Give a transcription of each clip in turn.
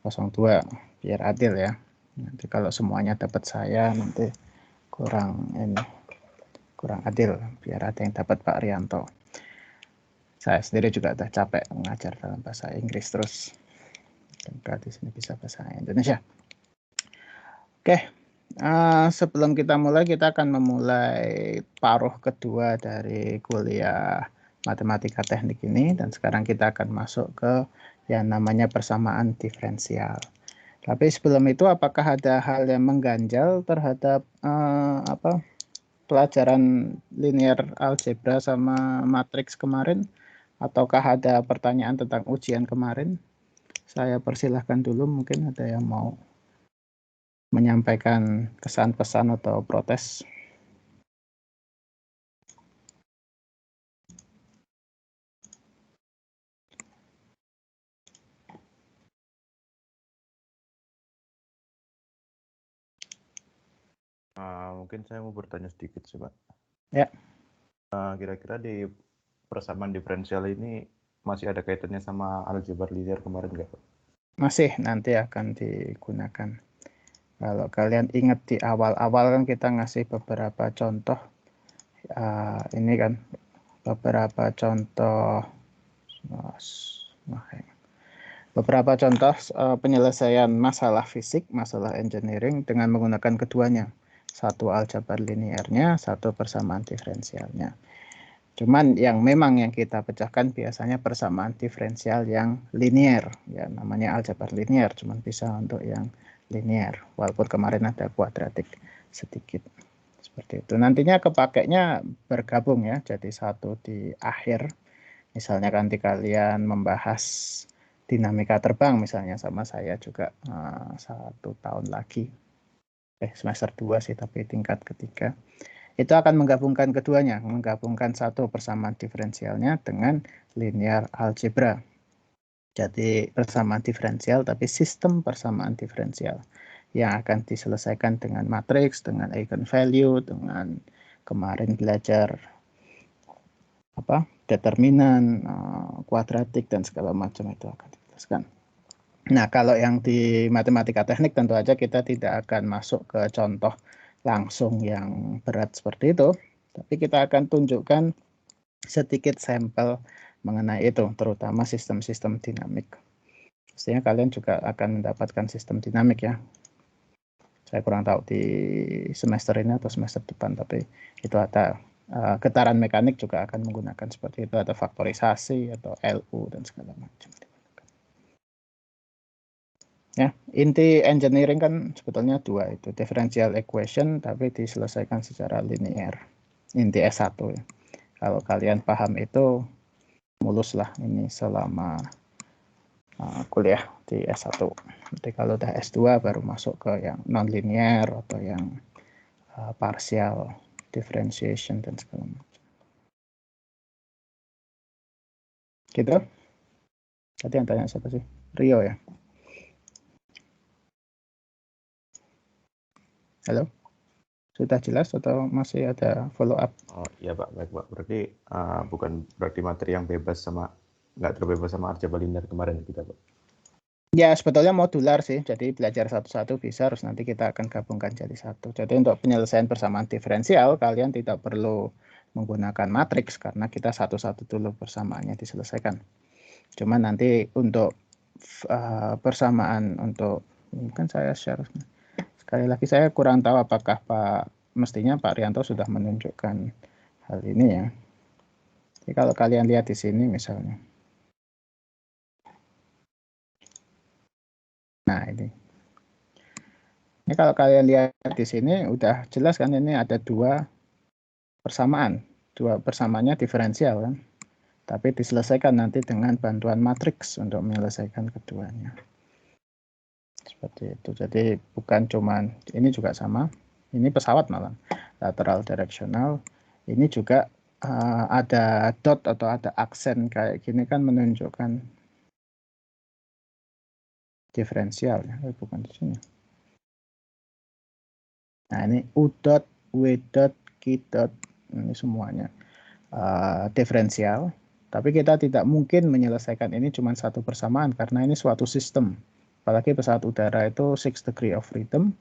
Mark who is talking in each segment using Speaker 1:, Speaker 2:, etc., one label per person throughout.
Speaker 1: 02 biar adil ya. Nanti kalau semuanya dapat saya nanti kurang adil, biar ada yang dapat Pak Rianto. Saya sendiri juga udah capek mengajar dalam bahasa Inggris terus. Semoga di sini bisa bahasa Indonesia. Oke, sebelum kita mulai, kita akan memulai paruh kedua dari kuliah matematika teknik ini, dan sekarang kita akan masuk ke yang namanya persamaan diferensial. Tapi sebelum itu, apakah ada hal yang mengganjal terhadap pelajaran linear algebra sama matriks kemarin? Ataukah ada pertanyaan tentang ujian kemarin? Saya persilahkan dulu, mungkin ada yang mau menyampaikan kesan pesan atau protes.
Speaker 2: Mungkin saya mau bertanya sedikit sih, Pak.
Speaker 1: Ya.
Speaker 2: Kira-kira di persamaan diferensial ini masih ada kaitannya sama aljabar linear kemarin nggak, Pak?
Speaker 1: Masih, nanti akan digunakan. Kalau kalian ingat di awal-awal kan kita ngasih beberapa contoh. Ini kan beberapa contoh penyelesaian masalah fisik, masalah engineering dengan menggunakan keduanya. Satu aljabar linearnya, satu persamaan diferensialnya. Cuman yang kita pecahkan biasanya persamaan diferensial yang linear, ya namanya aljabar linear, cuman bisa untuk yang linear. Walaupun kemarin ada kuadratik sedikit seperti itu. Nantinya kepakainya bergabung ya, jadi satu di akhir. Misalnya nanti kalian membahas dinamika terbang misalnya sama saya juga 1 tahun lagi. Semester 2 sih, tapi tingkat ketiga. Itu akan menggabungkan keduanya, menggabungkan satu persamaan diferensialnya dengan linear algebra. Jadi persamaan diferensial tapi sistem persamaan diferensial yang akan diselesaikan dengan matriks, dengan eigenvalue, dengan kemarin belajar determinan, kuadratik dan segala macam itu akan dijelaskan. Nah, kalau yang di matematika teknik tentu saja kita tidak akan masuk ke contoh langsung yang berat seperti itu, tapi kita akan tunjukkan sedikit sampel mengenai itu, terutama sistem-sistem dinamik. Pastinya kalian juga akan mendapatkan sistem dinamik ya. Saya kurang tahu di semester ini atau semester depan, tapi itu ada getaran mekanik juga akan menggunakan seperti itu, ada faktorisasi atau LU dan segala macam. Ya, inti engineering kan sebetulnya dua itu, differential equation tapi diselesaikan secara linear. Inti S1 ya. Kalau kalian paham itu mulus lah ini selama kuliah di S1. Nanti kalau udah S2 baru masuk ke yang non-linear atau yang partial differentiation dan segala macam. Gitu? Tadi yang tanya siapa sih? Rio ya? Halo? Sudah jelas atau masih ada follow up?
Speaker 2: Oh iya Pak, baik Pak. Berarti bukan berarti materi yang bebas sama nggak terbebas sama aljabar linear kemarin kita Pak?
Speaker 1: Ya sebetulnya modular sih, jadi belajar satu-satu bisa, harus nanti kita akan gabungkan jadi satu. Jadi untuk penyelesaian persamaan diferensial kalian tidak perlu menggunakan matriks karena kita satu-satu dulu persamaannya diselesaikan. Cuma nanti untuk persamaan untuk mungkin saya share. Sekali lagi saya kurang tahu apakah mestinya Pak Rianto sudah menunjukkan hal ini ya. Jadi kalau kalian lihat di sini misalnya. Nah ini kalau kalian lihat di sini udah jelas kan, ini ada dua persamaannya diferensial kan. Tapi diselesaikan nanti dengan bantuan matriks untuk menyelesaikan keduanya. Seperti itu. Jadi bukan cuman ini juga sama. Ini pesawat malah lateral directional. Ini juga ada dot atau ada aksen kayak gini kan menunjukkan diferensial ya, bukan di sini. Nah ini U dot, W dot, Q dot, ini semuanya diferensial. Tapi kita tidak mungkin menyelesaikan ini cuma satu persamaan karena ini suatu sistem. apalagi pesawat udara itu 6 degree of freedom.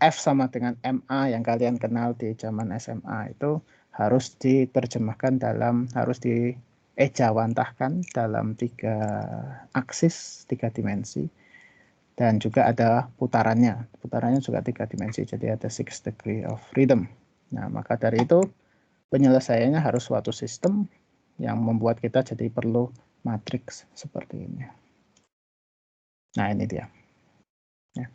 Speaker 1: F sama dengan MA yang kalian kenal di zaman SMA itu harus diterjemahkan harus diejawantahkan dalam 3 aksis, 3 dimensi. Dan juga ada putarannya juga 3 dimensi, jadi ada 6 degree of freedom. Nah, maka dari itu penyelesaiannya harus suatu sistem yang membuat kita jadi perlu matriks seperti ini. Nah, ini dia. Ya.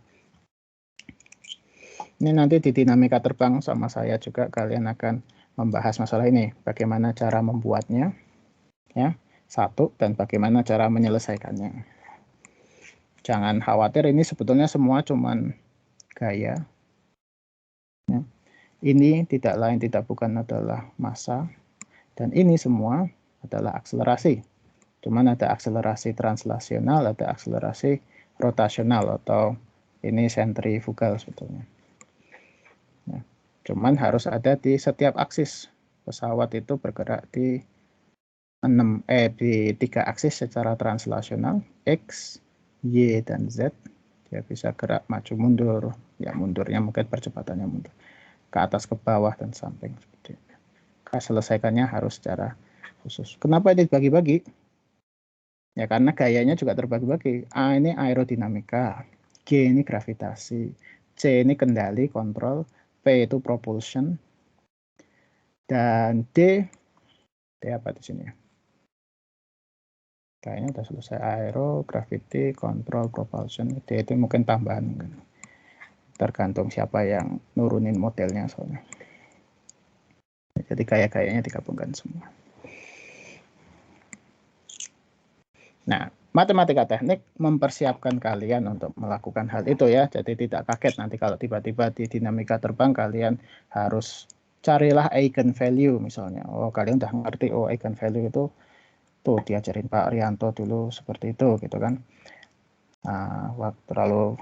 Speaker 1: Ini nanti di dinamika terbang sama saya juga kalian akan membahas masalah ini, bagaimana cara membuatnya, ya, satu, dan bagaimana cara menyelesaikannya. Jangan khawatir, ini sebetulnya semua cuman gaya. Ya. Ini tidak lain tidak bukan adalah massa, dan ini semua adalah akselerasi. Cuman ada akselerasi translasional, ada akselerasi rotasional, atau ini sentrifugal sebetulnya. Ya. Cuman harus ada di setiap aksis. Pesawat itu bergerak di 3 aksis secara translasional, X, Y, dan Z. Dia bisa gerak maju mundur, ya mundurnya mungkin percepatannya mundur, ke atas ke bawah dan samping seperti itu. Selesaikannya harus secara khusus. Kenapa ini dibagi-bagi? Ya karena gayanya juga terbagi-bagi. A ini aerodinamika, G ini gravitasi, C ini kendali, kontrol, P itu propulsion, dan D apa di sini ya? Kayaknya udah selesai. Aero, gravity, control, propulsion. D itu mungkin tambahan, tergantung siapa yang nurunin modelnya soalnya. Jadi gaya-gayanya digabungkan semua. Nah, matematika teknik mempersiapkan kalian untuk melakukan hal itu ya. Jadi tidak kaget nanti kalau tiba-tiba di dinamika terbang kalian harus carilah eigenvalue misalnya. Oh, kalian udah ngerti, oh eigenvalue itu tuh diajarin Pak Rianto dulu seperti itu gitu kan. Nah, lalu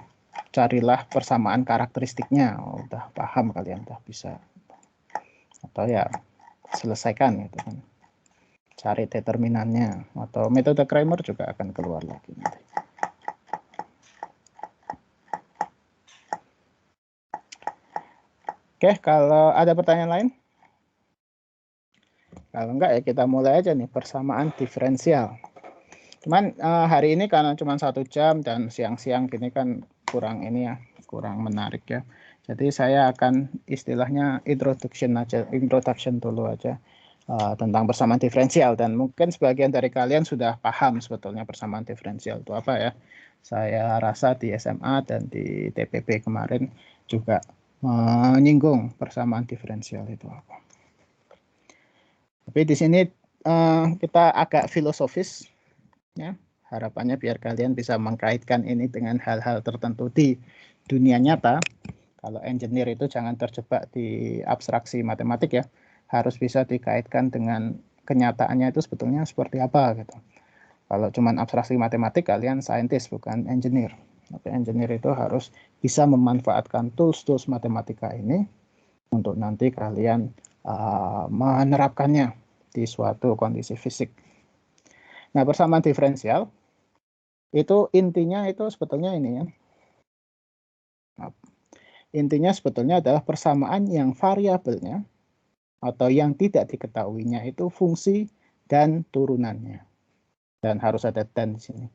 Speaker 1: carilah persamaan karakteristiknya. Oh, udah paham kalian, udah bisa. Atau ya selesaikan gitu kan. Cari determinannya, atau metode Kramer juga akan keluar lagi nanti. Oke, kalau ada pertanyaan lain? Kalau enggak ya kita mulai aja nih, persamaan diferensial. Cuman hari ini karena cuma 1 jam dan siang-siang gini kan kurang ini ya, kurang menarik ya. Jadi saya akan istilahnya introduction dulu aja tentang persamaan diferensial, dan mungkin sebagian dari kalian sudah paham sebetulnya persamaan diferensial itu apa ya. Saya rasa di SMA dan di TPP kemarin juga menyinggung persamaan diferensial itu apa. Tapi di sini kita agak filosofis ya. Harapannya biar kalian bisa mengkaitkan ini dengan hal-hal tertentu di dunia nyata. Kalau engineer itu jangan terjebak di abstraksi matematik ya. Harus bisa dikaitkan dengan kenyataannya itu sebetulnya seperti apa gitu. Kalau cuma abstraksi matematik kalian saintis bukan engineer. Tapi engineer itu harus bisa memanfaatkan tools-tools matematika ini untuk nanti kalian menerapkannya di suatu kondisi fisik. Nah, persamaan diferensial itu intinya itu sebetulnya ini ya. Intinya sebetulnya adalah persamaan yang variabelnya atau yang tidak diketahuinya itu fungsi dan turunannya. Dan harus ada dan di sini.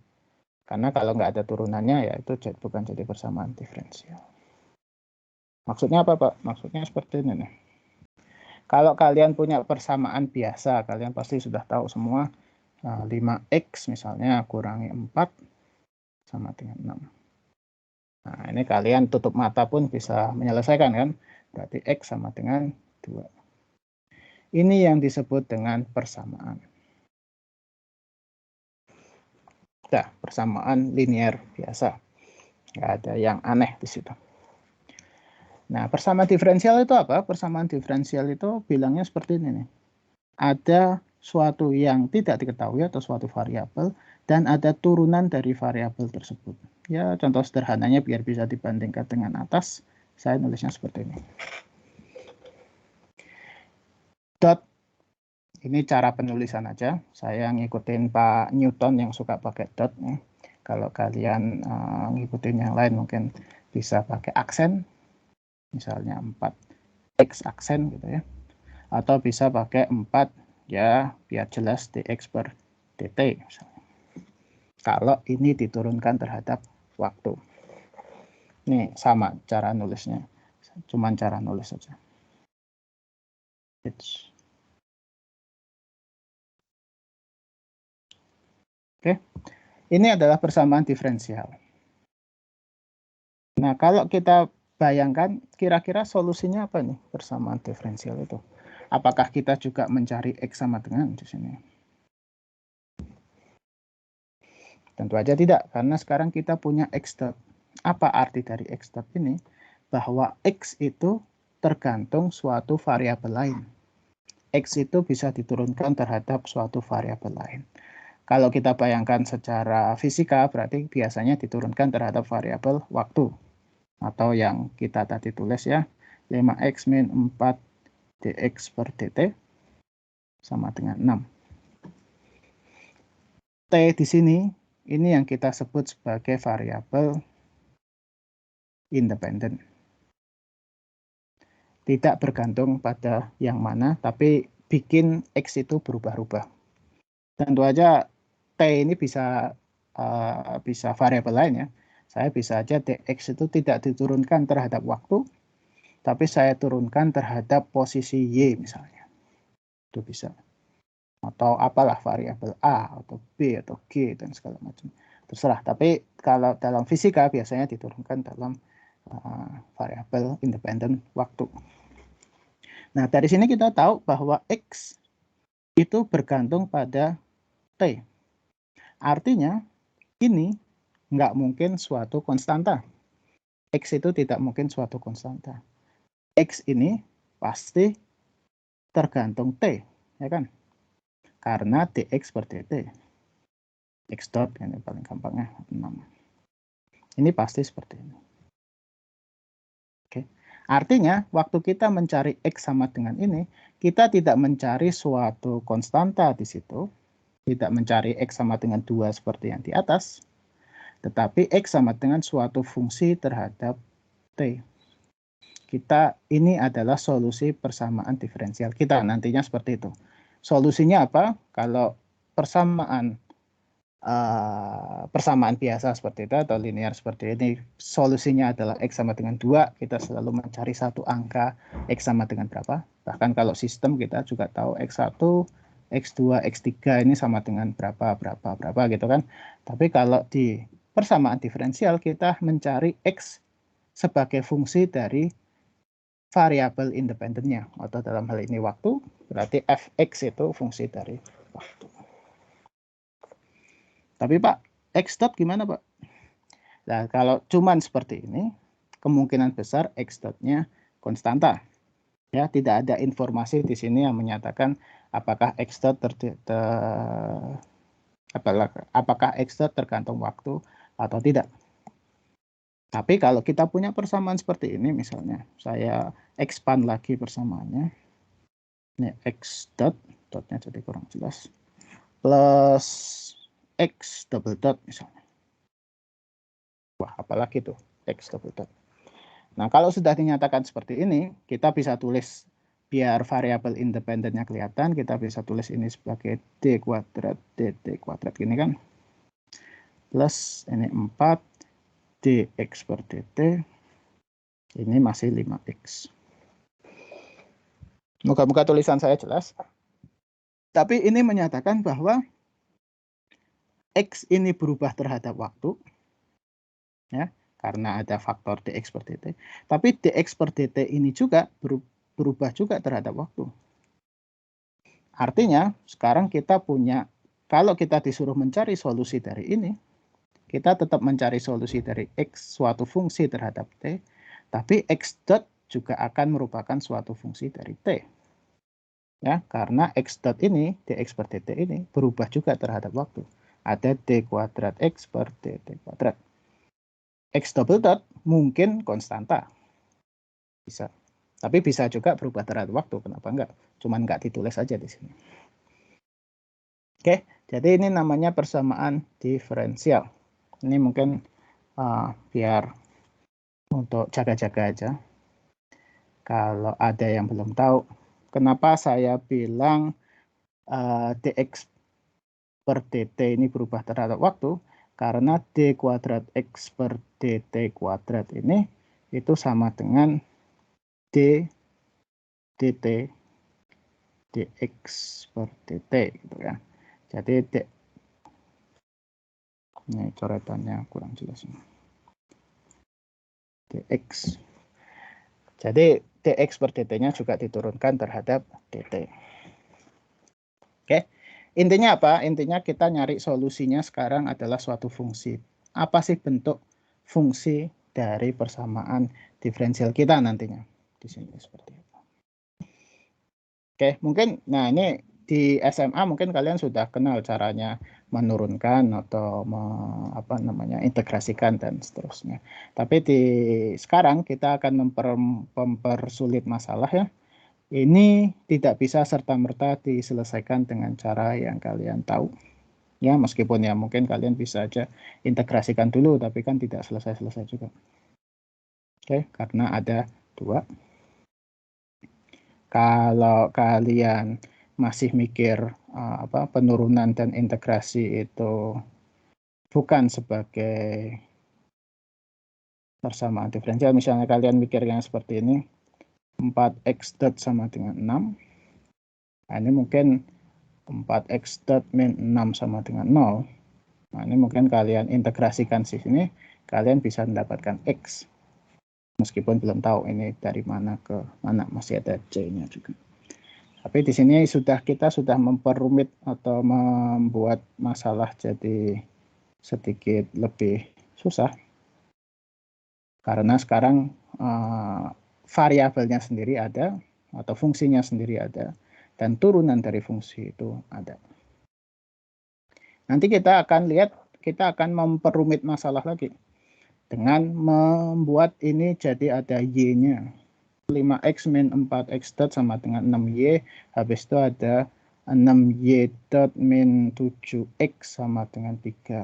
Speaker 1: Karena kalau nggak ada turunannya ya itu bukan jadi persamaan diferensial. Maksudnya apa, Pak? Maksudnya seperti ini nih. Kalau kalian punya persamaan biasa, kalian pasti sudah tahu semua. 5x misalnya kurangi 4 sama dengan 6. Nah, ini kalian tutup mata pun bisa menyelesaikan kan? Berarti x sama dengan 2. Ini yang disebut dengan persamaan. Nah, persamaan linear biasa. Nggak ada yang aneh di situ. Nah, persamaan diferensial itu apa? Persamaan diferensial itu bilangnya seperti ini nih. Ada suatu yang tidak diketahui atau suatu variabel dan ada turunan dari variabel tersebut. Ya, contoh sederhananya biar bisa dibandingkan dengan atas, saya nulisnya seperti ini. Dot, ini cara penulisan aja. Saya ngikutin Pak Newton yang suka pakai dot. Kalau kalian ngikutin yang lain mungkin bisa pakai aksen, misalnya 4x aksen gitu ya. Atau bisa pakai 4 ya biar jelas dx per dt misalnya. Kalau ini diturunkan terhadap waktu. Ini sama cara nulisnya. Cuman cara nulis saja. Oke. Ini adalah persamaan diferensial. Nah, kalau kita bayangkan kira-kira solusinya apa nih persamaan diferensial itu? Apakah kita juga mencari X sama dengan di sini? Tentu aja tidak, karena sekarang kita punya X dot. Apa arti dari X dot ini? Bahwa X itu tergantung suatu variabel lain. X itu bisa diturunkan terhadap suatu variabel lain. Kalau kita bayangkan secara fisika, berarti biasanya diturunkan terhadap variabel waktu. Atau yang kita tadi tulis ya, 5x min 4 dx per dt sama dengan 6. T di sini, ini yang kita sebut sebagai variabel independen. Tidak bergantung pada yang mana, tapi bikin X itu berubah-ubah. Tentu aja T ini bisa variabel lain ya. Saya bisa aja dx itu tidak diturunkan terhadap waktu, tapi saya turunkan terhadap posisi Y misalnya. Itu bisa. Atau apalah variabel A, atau B, atau G, dan segala macam. Terserah. Tapi kalau dalam fisika biasanya diturunkan dalam variabel independen waktu. Nah, dari sini kita tahu bahwa X itu bergantung pada T. Artinya, ini nggak mungkin suatu konstanta. X itu tidak mungkin suatu konstanta. X ini pasti tergantung T, ya kan? Karena dx per dt. X dot, ini paling gampangnya 6. Ini pasti seperti ini. Oke. Artinya, waktu kita mencari X sama dengan ini, kita tidak mencari suatu konstanta di situ, tidak mencari X sama dengan 2 seperti yang di atas, tetapi X sama dengan suatu fungsi terhadap T. Ini adalah solusi persamaan diferensial kita, nantinya seperti itu. Solusinya apa? Kalau persamaan biasa seperti itu atau linear seperti ini, solusinya adalah X sama dengan 2, kita selalu mencari satu angka X sama dengan berapa. Bahkan kalau sistem kita juga tahu X1, X2, X3 ini sama dengan berapa gitu kan. Tapi kalau di persamaan diferensial kita mencari X sebagai fungsi dari variabel independennya, atau dalam hal ini waktu, berarti fx itu fungsi dari waktu. Tapi Pak, x dot gimana Pak? Nah, kalau cuman seperti ini, kemungkinan besar x dotnya konstanta. Ya, tidak ada informasi di sini yang menyatakan apakah x dot apakah x dot tergantung waktu atau tidak. Tapi kalau kita punya persamaan seperti ini, misalnya saya expand lagi persamaannya, ini x dot, dotnya jadi kurang jelas, plus x double dot misalnya. Wah, apalagi tuh x double dot. Nah, kalau sudah dinyatakan seperti ini, kita bisa tulis, biar variabel independennya kelihatan, kita bisa tulis ini sebagai d kuadrat dt kuadrat gini kan, plus ini 4 dx per dt, ini masih 5x. Moga-moga tulisan saya jelas. Tapi ini menyatakan bahwa X ini berubah terhadap waktu, ya, karena ada faktor dx per dt. Tapi dx per dt ini juga berubah juga terhadap waktu. Artinya, sekarang kita punya, kalau kita disuruh mencari solusi dari ini, kita tetap mencari solusi dari X, suatu fungsi terhadap T, tapi X dot juga akan merupakan suatu fungsi dari T. Ya, karena X dot ini, dx per dt ini, berubah juga terhadap waktu. Ada d kuadrat x per dt kuadrat. X double dot mungkin konstanta. Bisa. Tapi bisa juga berubah terhadap waktu. Kenapa enggak? Cuman enggak ditulis aja di sini. Oke, jadi ini namanya persamaan diferensial. Ini mungkin biar untuk jaga-jaga aja. Kalau ada yang belum tahu, kenapa saya bilang dx per dt ini berubah terhadap waktu, karena d kuadrat x per dt kuadrat ini itu sama dengan d dt dx per dt gitu ya. Jadi ini coretannya kurang jelas ini. Dx. Jadi dx per dt-nya juga diturunkan terhadap dt. Oke. Intinya apa? Intinya kita nyari solusinya sekarang adalah suatu fungsi. Apa sih bentuk fungsi dari persamaan diferensial kita nantinya? Di sini seperti itu. Oke, mungkin nah ini di SMA mungkin kalian sudah kenal caranya menurunkan atau integrasikan dan seterusnya. Tapi sekarang kita akan mempersulit masalah ya. Ini tidak bisa serta-merta diselesaikan dengan cara yang kalian tahu. Ya, meskipun ya mungkin kalian bisa aja integrasikan dulu, tapi kan tidak selesai-selesai juga. Oke, karena ada dua. Kalau kalian masih mikir penurunan dan integrasi itu bukan sebagai persamaan diferensial, misalnya kalian mikir yang seperti ini, 4x dot sama dengan 6. Nah, ini mungkin 4x dot min 6 sama dengan 0. Nah, ini mungkin kalian integrasikan di sini, kalian bisa mendapatkan x. Meskipun belum tahu ini dari mana ke mana, masih ada c-nya juga. Tapi di sini kita sudah memperumit atau membuat masalah jadi sedikit lebih susah. Karena sekarang variabelnya sendiri ada, atau fungsinya sendiri ada, dan turunan dari fungsi itu ada. Nanti kita akan memperumit masalah lagi dengan membuat ini jadi ada y-nya. 5x min 4x dot sama dengan 6y, habis itu ada 6y dot min 7x sama dengan 3.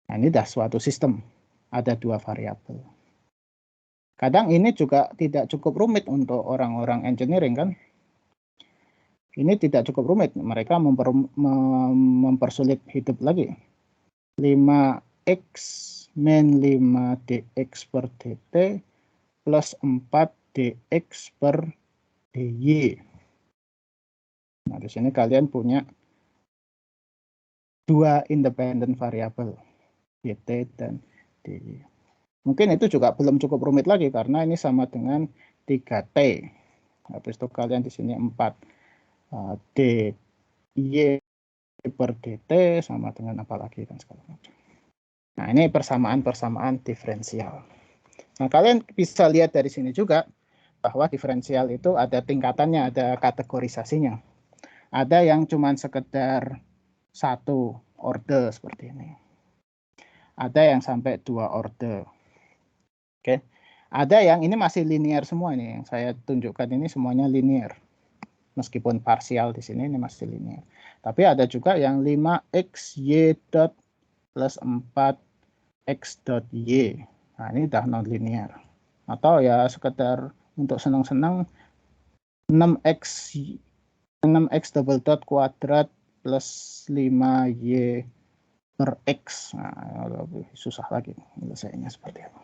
Speaker 1: Nah, ini dah suatu sistem, ada dua variabel. Kadang ini juga tidak cukup rumit untuk orang-orang engineering kan. Ini tidak cukup rumit, mereka mempersulit hidup lagi. 5x min 5 dx per dt plus 4 dx per dy. Nah, di sini kalian punya dua independen variabel, dt dan dy. Mungkin itu juga belum cukup rumit lagi karena ini sama dengan 3t. Habis itu kalian di sini 4 dy per dt sama dengan apa lagi dan segala macam. Nah, ini persamaan diferensial. Nah, kalian bisa lihat dari sini juga bahwa diferensial itu ada tingkatannya, ada kategorisasinya. Ada yang cuma sekedar satu orde seperti ini. Ada yang sampai 2 orde. Oke. Ada yang ini masih linear semua ini. Yang saya tunjukkan ini semuanya linear. Meskipun parsial di sini ini masih linear. Tapi ada juga yang 5x y dot plus 4x dot y. Nah, ini udah non linear. Atau ya sekedar untuk senang-senang 6x double dot kuadrat plus 5y per x. Nah, lebih susah lagi menyelesaikannya seperti apa.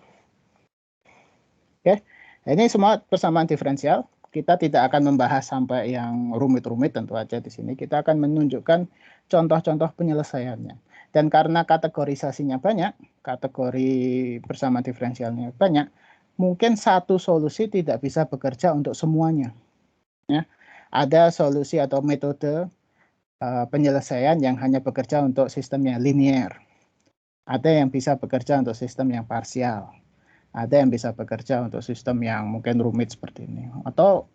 Speaker 1: Oke, ini semua persamaan diferensial. Kita tidak akan membahas sampai yang rumit-rumit tentu aja di sini. Kita akan menunjukkan contoh-contoh penyelesaiannya. Dan karena kategorisasinya banyak, kategori persamaan diferensialnya banyak, mungkin satu solusi tidak bisa bekerja untuk semuanya. Ya. Ada solusi atau metode penyelesaian yang hanya bekerja untuk sistem yang linear. Ada yang bisa bekerja untuk sistem yang parsial. Ada yang bisa bekerja untuk sistem yang mungkin rumit seperti ini. Atau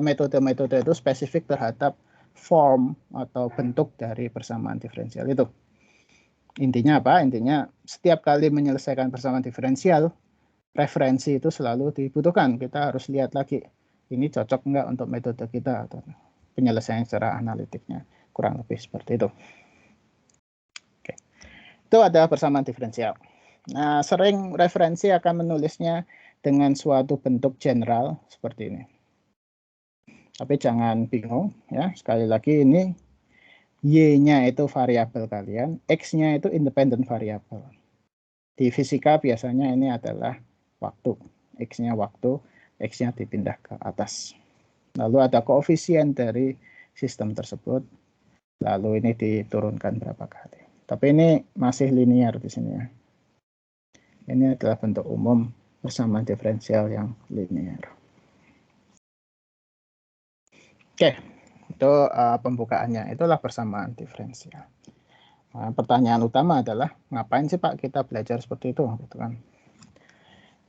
Speaker 1: metode-metode itu spesifik terhadap form atau bentuk dari persamaan diferensial itu. Intinya apa? Intinya setiap kali menyelesaikan persamaan diferensial, referensi itu selalu dibutuhkan. Kita harus lihat lagi, ini cocok enggak untuk metode kita atau penyelesaian secara analitiknya. Kurang lebih seperti itu. Oke. Itu adalah persamaan diferensial. Nah, sering referensi akan menulisnya dengan suatu bentuk general seperti ini. Tapi jangan bingung ya, sekali lagi ini Y-nya itu variabel kalian, X-nya itu independen variabel. Di fisika biasanya ini adalah waktu, X-nya waktu, X-nya dipindah ke atas. Lalu ada koefisien dari sistem tersebut, lalu ini diturunkan berapa kali. Tapi ini masih linear di sini ya. Ini adalah bentuk umum persamaan diferensial yang linear. Oke, itu pembukaannya. Itulah persamaan diferensial. Nah, pertanyaan utama adalah ngapain sih Pak kita belajar seperti itu, gitu kan?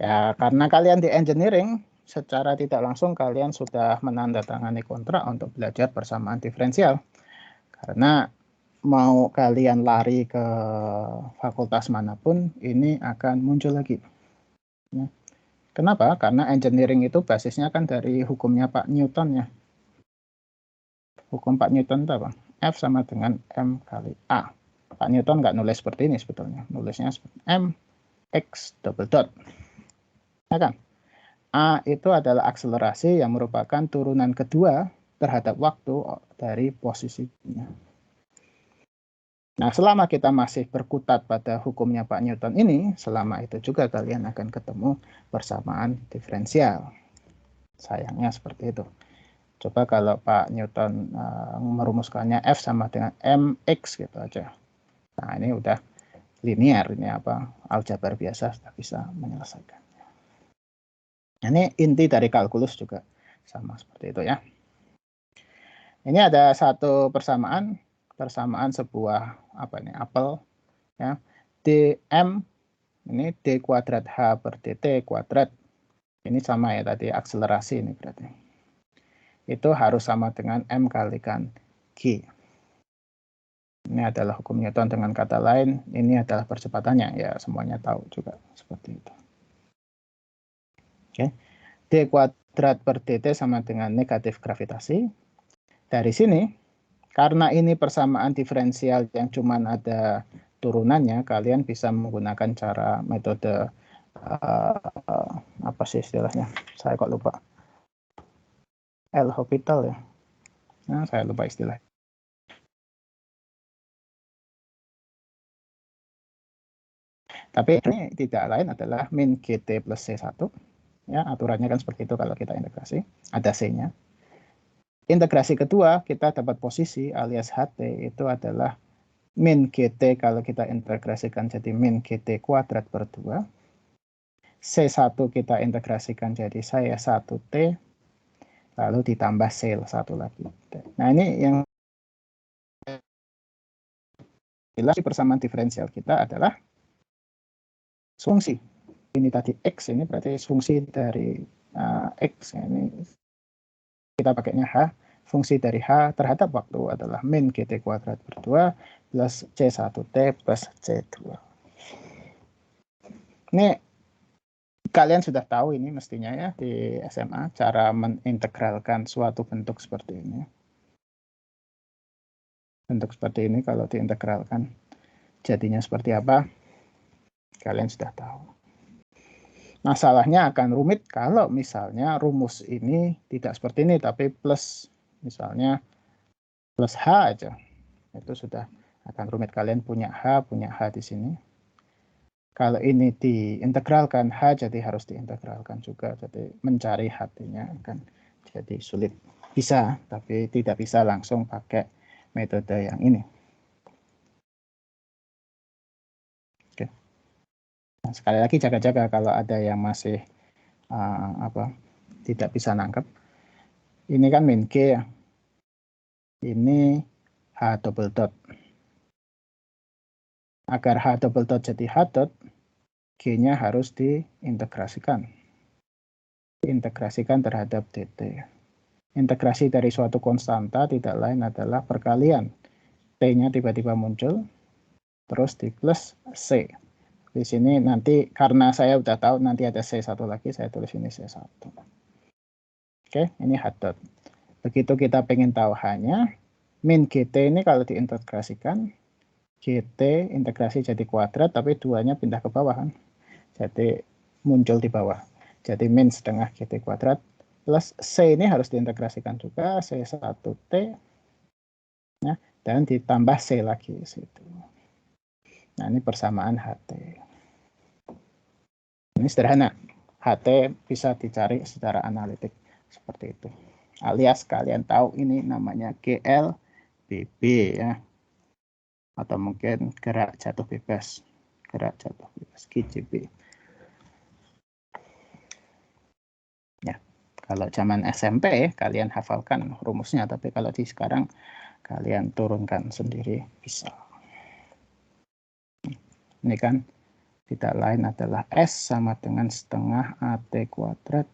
Speaker 1: Ya karena kalian di engineering secara tidak langsung kalian sudah menandatangani kontrak untuk belajar persamaan diferensial. Karena mau kalian lari ke fakultas manapun ini akan muncul lagi. Ya. Kenapa? Karena engineering itu basisnya kan dari hukumnya Pak Newton ya. Hukum Pak Newton itu apa? F sama dengan M kali A. Pak Newton nggak nulis seperti ini sebetulnya. Nulisnya seperti M X double dot. Ya kan? A itu adalah akselerasi yang merupakan turunan kedua terhadap waktu dari posisinya. Nah, selama kita masih berkutat pada hukumnya Pak Newton ini, selama itu juga kalian akan ketemu persamaan diferensial. Sayangnya seperti itu. Coba kalau Pak Newton merumuskannya F sama dengan mx gitu aja. Nah, ini udah linear, ini apa? Aljabar biasa sudah bisa menyelesaikan. Ini inti dari kalkulus juga sama seperti itu ya. Ini ada satu persamaan sebuah apa ini apel ya. dm ini d kuadrat h per dt kuadrat. Ini sama ya tadi akselerasi ini berarti. Itu harus sama dengan m kalikan g. Ini adalah hukum Newton, dengan kata lain ini adalah percepatannya ya, semuanya tahu juga seperti itu. Oke. D kuadrat per dt sama dengan negatif gravitasi. Dari sini, karena ini persamaan diferensial yang cuma ada turunannya, kalian bisa menggunakan cara metode apa sih istilahnya? Saya kok lupa. L'Hopital ya. Nah, saya lupa istilah. Tapi ini tidak lain adalah min GT plus C1. Ya, aturannya kan seperti itu kalau kita integrasi. Ada C-nya. Integrasi kedua, kita dapat posisi alias HT itu adalah min GT kalau kita integrasikan jadi min GT kuadrat per 2. C1 kita integrasikan jadi saya 1T, lalu ditambah C1 lagi. Nah, ini yang jelas persamaan diferensial kita adalah fungsi. Ini tadi X, ini berarti fungsi dari X. Ini kita pakainya H. Fungsi dari H terhadap waktu adalah min GT kuadrat per 2 plus C1T plus C2. Ini kalian sudah tahu ini mestinya ya di SMA, cara mengintegralkan suatu bentuk seperti ini. Bentuk seperti ini kalau diintegralkan jadinya seperti apa? Kalian sudah tahu. Masalahnya akan rumit kalau misalnya rumus ini tidak seperti ini, tapi plus, misalnya plus H aja. Itu sudah akan rumit. Kalian punya H di sini. Kalau ini diintegralkan, H jadi harus diintegralkan juga. Jadi mencari H-nya akan jadi sulit. Bisa, tapi tidak bisa langsung pakai metode yang ini. Oke. Nah, sekali lagi jaga-jaga kalau ada yang masih tidak bisa nangkep. Ini kan min G ya. Ini H double dot. Agar H double dot jadi H dot, G-nya harus diintegrasikan. Integrasikan terhadap dt. Integrasi dari suatu konstanta tidak lain adalah perkalian. T-nya tiba-tiba muncul, terus di plus C. Di sini nanti karena saya udah tahu nanti ada C1 lagi, saya tulis ini C1. Oke, ini H dot. Begitu kita pengen tahu H-nya, min GT ini kalau diintegrasikan, GT integrasi jadi kuadrat, tapi 2-nya pindah ke bawah kan. Jadi muncul di bawah. Jadi min setengah GT kuadrat plus C ini harus diintegrasikan juga, C1T, ya, dan ditambah C lagi situ. Nah, ini persamaan HT. Ini sederhana. HT bisa dicari secara analitik seperti itu. Alias kalian tahu ini namanya GLBB ya. Atau mungkin gerak jatuh bebas. Gerak jatuh bebas GJB. Ya, kalau zaman SMP kalian hafalkan rumusnya, tapi kalau di sekarang kalian turunkan sendiri bisa. Ini kan tidak lain adalah S sama dengan setengah AT kuadrat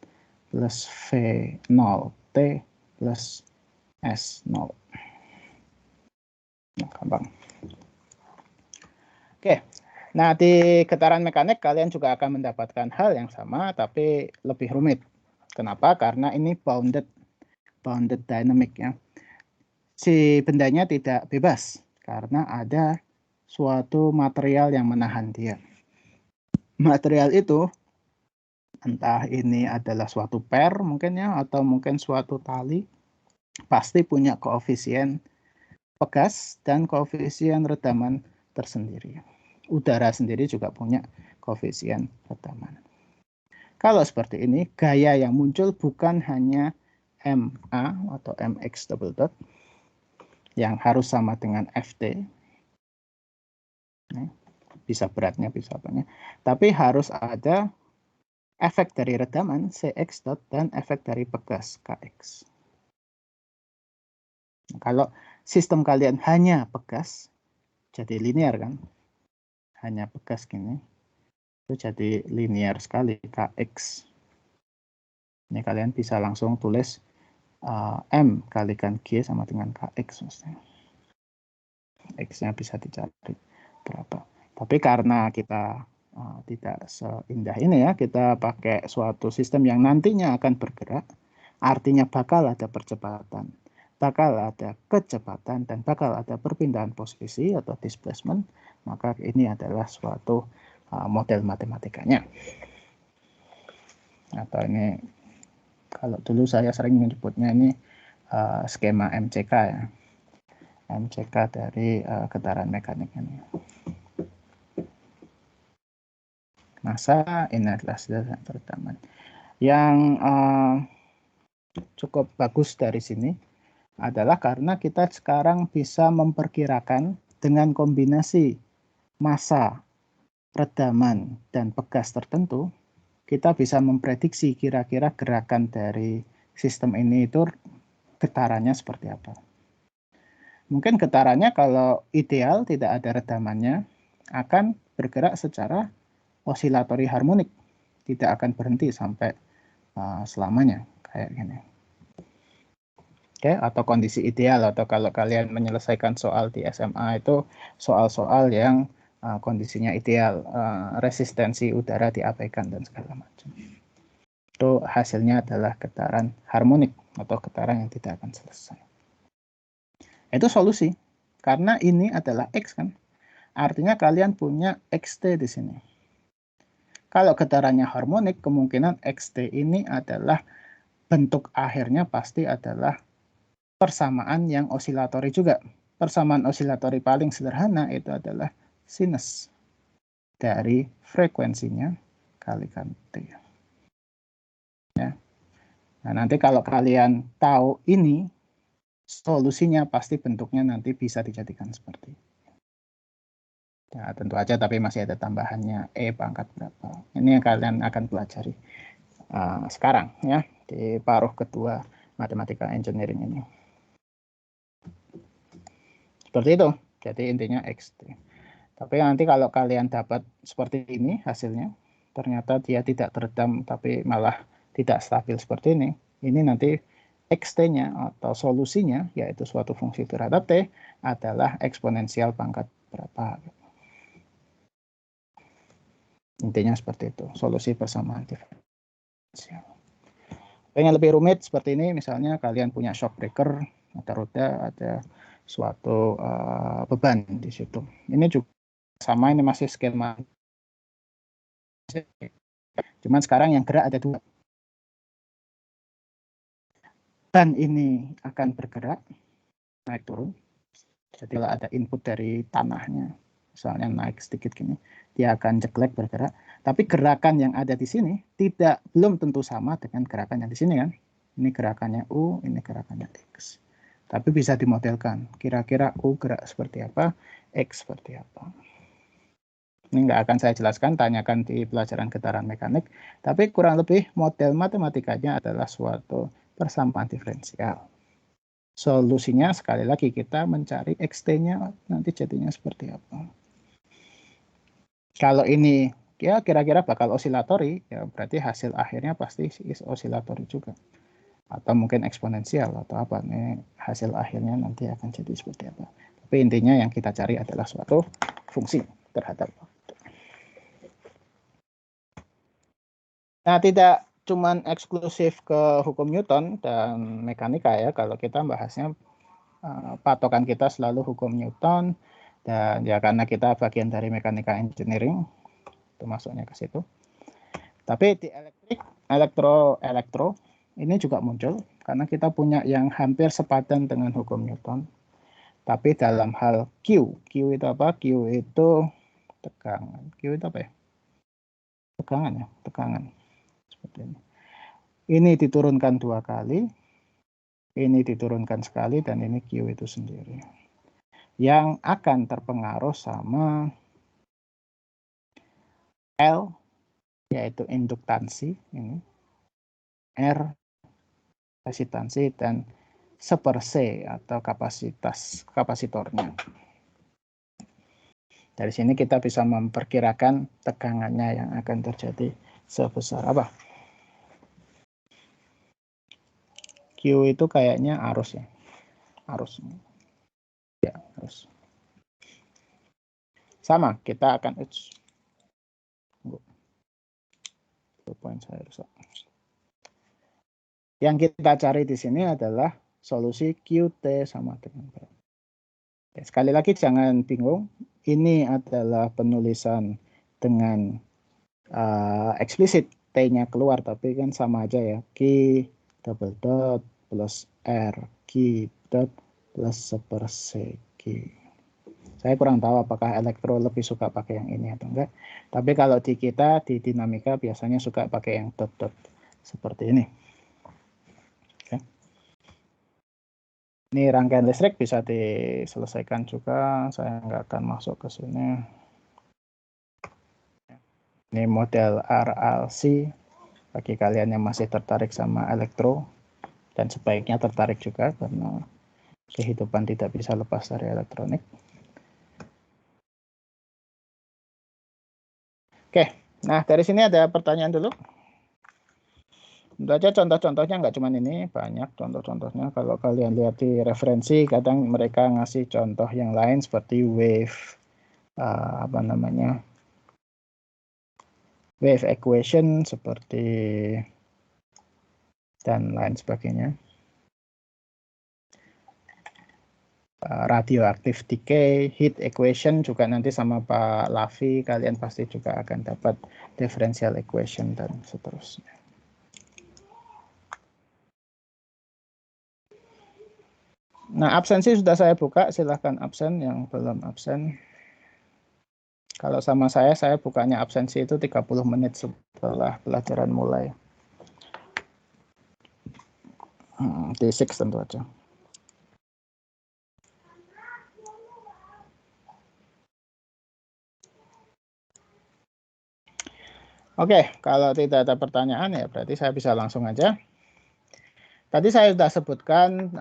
Speaker 1: plus V0T plus S0. Nah, gampang. Oke, nah di getaran mekanik kalian juga akan mendapatkan hal yang sama, tapi lebih rumit. Kenapa? Karena ini bounded dynamic ya. Si bendanya tidak bebas karena ada suatu material yang menahan dia. Material itu entah ini adalah suatu pair mungkin ya, atau mungkin suatu tali, pasti punya koefisien pegas dan koefisien redaman tersendiri. Udara sendiri juga punya koefisien redaman. Kalau seperti ini, gaya yang muncul bukan hanya MA atau MX double dot yang harus sama dengan FT, bisa beratnya, bisa apanya, tapi harus ada efek dari redaman CX dot dan efek dari pegas KX. Nah, kalau sistem kalian hanya pegas, jadi linear kan, hanya pegas gini, itu jadi linear sekali KX. Ini kalian bisa langsung tulis M kalikan G sama dengan KX maksudnya. X-nya bisa dicari berapa. Tapi karena kita tidak seindah ini ya, kita pakai suatu sistem yang nantinya akan bergerak, artinya bakal ada percepatan, bakal ada kecepatan, dan bakal ada perpindahan posisi atau displacement, maka ini adalah suatu model matematikanya. Atau ini, kalau dulu saya sering menyebutnya ini skema MCK ya. MCK dari getaran mekanik ini. Masa ini adalah sederhana redaman. Yang cukup bagus dari sini adalah karena kita sekarang bisa memperkirakan dengan kombinasi massa, redaman, dan pegas tertentu, kita bisa memprediksi kira-kira gerakan dari sistem ini itu getarannya seperti apa. Mungkin getarannya kalau ideal tidak ada redamannya akan bergerak secara osilatori harmonik, tidak akan berhenti sampai selamanya kayak gini. Oke, atau kondisi ideal, atau kalau kalian menyelesaikan soal di SMA itu soal-soal yang kondisinya ideal, resistensi udara diabaikan dan segala macam. Itu hasilnya adalah getaran harmonik atau getaran yang tidak akan selesai. Itu solusi, karena ini adalah X kan, artinya kalian punya XT di sini. Kalau getarannya harmonik, kemungkinan XT ini adalah bentuk akhirnya pasti adalah persamaan yang osilatori juga. Persamaan osilatori paling sederhana itu adalah sinus dari frekuensinya kalikan T. Ya. Nah, nanti kalau kalian tahu ini, solusinya pasti bentuknya nanti bisa dijadikan seperti ini. Ya, tentu aja, tapi masih ada tambahannya E pangkat berapa. Ini yang kalian akan pelajari sekarang ya di paruh kedua matematika engineering ini. Seperti itu. Jadi intinya XT. Tapi nanti kalau kalian dapat seperti ini hasilnya, ternyata dia tidak teredam tapi malah tidak stabil seperti ini nanti XT-nya atau solusinya yaitu suatu fungsi terhadap T adalah eksponensial pangkat berapa. Intinya seperti itu, solusi persamaan diferensial. Pengen lebih rumit seperti ini, misalnya kalian punya shock breaker, ada roda, ada suatu beban di situ. Ini juga sama, ini masih skema. Cuman sekarang yang gerak ada 2. Ban ini akan bergerak naik turun. Jadi kalau ada input dari tanahnya, misalnya naik sedikit gini, dia akan jeglek bergerak. Tapi gerakan yang ada di sini belum tentu sama dengan gerakan yang di sini kan. Ini gerakannya U, ini gerakannya X. Tapi bisa dimodelkan. Kira-kira U gerak seperti apa, X seperti apa. Ini nggak akan saya jelaskan, tanyakan di pelajaran getaran mekanik. Tapi kurang lebih model matematikanya adalah suatu persamaan diferensial. Solusinya sekali lagi kita mencari XT-nya nanti jadinya seperti apa. Kalau ini ya kira-kira bakal osilatori, ya berarti hasil akhirnya pasti osilatori juga. Atau mungkin eksponensial atau apa, nih hasil akhirnya nanti akan jadi seperti apa. Tapi intinya yang kita cari adalah suatu fungsi terhadap waktu. Nah, tidak cuman eksklusif ke hukum Newton dan mekanika ya, kalau kita bahasnya patokan kita selalu hukum Newton, dan ya karena kita bagian dari mekanika engineering itu masuknya ke situ. Tapi di elektro ini juga muncul karena kita punya yang hampir sepadan dengan hukum Newton. Tapi dalam hal Q itu apa? Q itu tegangan. Q itu apa ya? Tegangan ya, tegangan. Seperti ini. Ini diturunkan 2 kali, ini diturunkan sekali, dan ini Q itu sendiri. Yang akan terpengaruh sama L, yaitu induktansi, ini R, resistansi, dan seperse atau kapasitornya. Dari sini kita bisa memperkirakan tegangannya yang akan terjadi sebesar apa. Q itu kayaknya arus ya. Arus. Ya, arus. Sama, kita akan poin saya rusak. Yang kita cari di sini adalah solusi QT sama dengan berapa. Ya, sekali lagi jangan bingung, ini adalah penulisan dengan eksplisit T-nya keluar, tapi kan sama aja ya. Q double dot plus R Q dot plus seperse Q. Saya kurang tahu apakah elektro lebih suka pakai yang ini atau enggak. Tapi kalau di kita, di dinamika biasanya suka pakai yang dot-dot seperti ini. Oke. Ini rangkaian listrik bisa diselesaikan juga. Saya nggak akan masuk ke sini. Ini model RLC. Bagi kalian yang masih tertarik sama elektro, dan sebaiknya tertarik juga karena kehidupan tidak bisa lepas dari elektronik. Oke, nah dari sini ada pertanyaan dulu. Tentu aja contoh-contohnya nggak cuma ini, banyak contoh-contohnya. Kalau kalian lihat di referensi, kadang mereka ngasih contoh yang lain seperti wave wave equation seperti dan lain sebagainya. Radioactive decay, heat equation juga nanti sama Pak Lavi, kalian pasti juga akan dapat differential equation dan seterusnya. Nah, absensi sudah saya buka, silahkan absen yang belum absen. Kalau sama saya bukanya absensi itu 30 menit setelah pelajaran mulai. T6 tentu aja. Oke, kalau tidak ada pertanyaan ya berarti saya bisa langsung aja. Tadi saya sudah sebutkan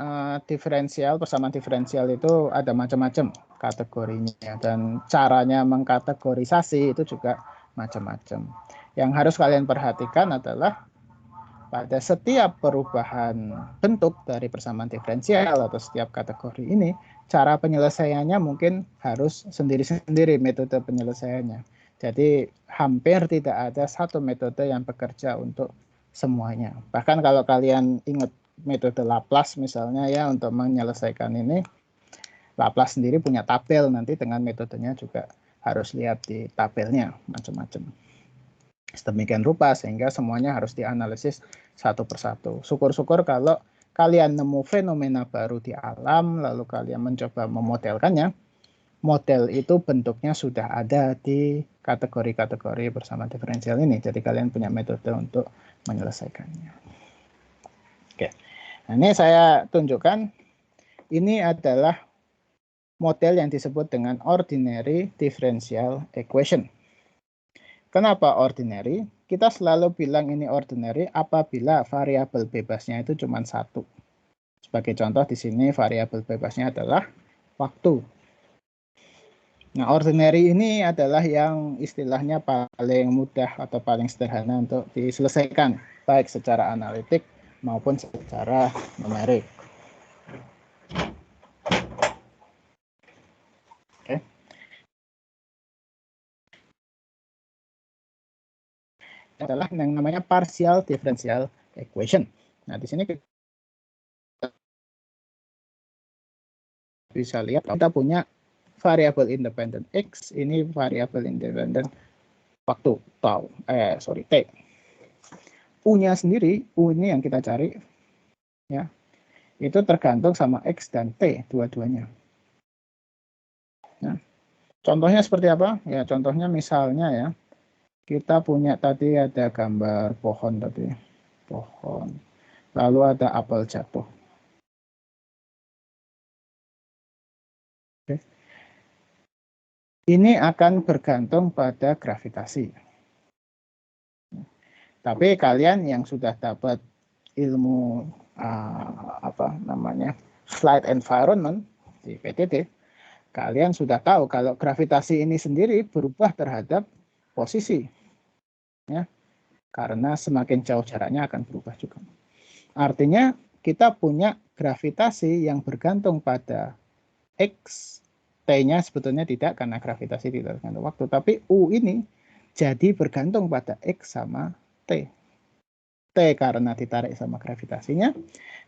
Speaker 1: persamaan diferensial itu ada macam-macam kategorinya, dan caranya mengkategorisasi itu juga macam-macam. Yang harus kalian perhatikan adalah pada setiap perubahan bentuk dari persamaan diferensial atau setiap kategori ini, cara penyelesaiannya mungkin harus sendiri-sendiri metode penyelesaiannya. Jadi hampir tidak ada satu metode yang bekerja untuk semuanya. Bahkan kalau kalian ingat metode Laplace misalnya ya untuk menyelesaikan ini, Laplace sendiri punya tabel, nanti dengan metodenya juga harus lihat di tabelnya macam-macam. Sedemikian rupa sehingga semuanya harus dianalisis satu persatu. Syukur-syukur kalau kalian nemu fenomena baru di alam, lalu kalian mencoba memodelkannya, model itu bentuknya sudah ada di kategori-kategori bersama diferensial ini. Jadi kalian punya metode untuk menyelesaikannya. Oke, nah, ini saya tunjukkan. Ini adalah model yang disebut dengan ordinary differential equation. Kenapa ordinary? Kita selalu bilang ini ordinary apabila variabel bebasnya itu cuma satu. Sebagai contoh di sini variabel bebasnya adalah waktu. Nah, ordinary ini adalah yang istilahnya paling mudah atau paling sederhana untuk diselesaikan, baik secara analitik maupun secara numerik. Oke. Adalah yang namanya partial differential equation. Nah, di sini kita bisa lihat kita punya variabel independen X, ini variabel independen waktu, T. U-nya sendiri, U ini yang kita cari, ya, itu tergantung sama X dan T, dua-duanya. Nah, contohnya seperti apa? Ya, contohnya misalnya ya, kita punya tadi ada gambar pohon tadi, pohon, lalu ada apel jatuh. Oke. Ini akan bergantung pada gravitasi. Tapi kalian yang sudah dapat ilmu flight environment di PTT, kalian sudah tahu kalau gravitasi ini sendiri berubah terhadap posisi, ya, karena semakin jauh jaraknya akan berubah juga. Artinya kita punya gravitasi yang bergantung pada X, T-nya sebetulnya tidak karena gravitasi tidak bergantung waktu, tapi U ini jadi bergantung pada X sama T. T karena ditarik sama gravitasinya,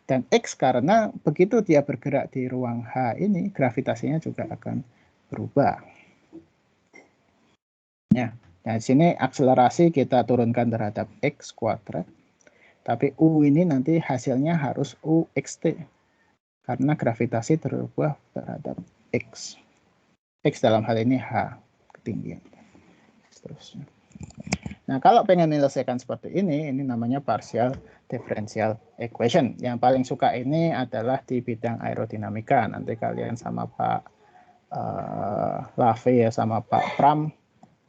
Speaker 1: dan X karena begitu dia bergerak di ruang H ini, gravitasinya juga akan berubah. Ya, nah di sini akselerasi kita turunkan terhadap X kuadrat, tapi U ini nanti hasilnya harus UXT, karena gravitasi berubah terhadap X. X dalam hal ini H, ketinggian. Seterusnya. Nah, kalau pengen menyelesaikan seperti ini namanya partial differential equation. Yang paling suka ini adalah di bidang aerodinamika. Nanti kalian sama Pak Lave ya, sama Pak Pram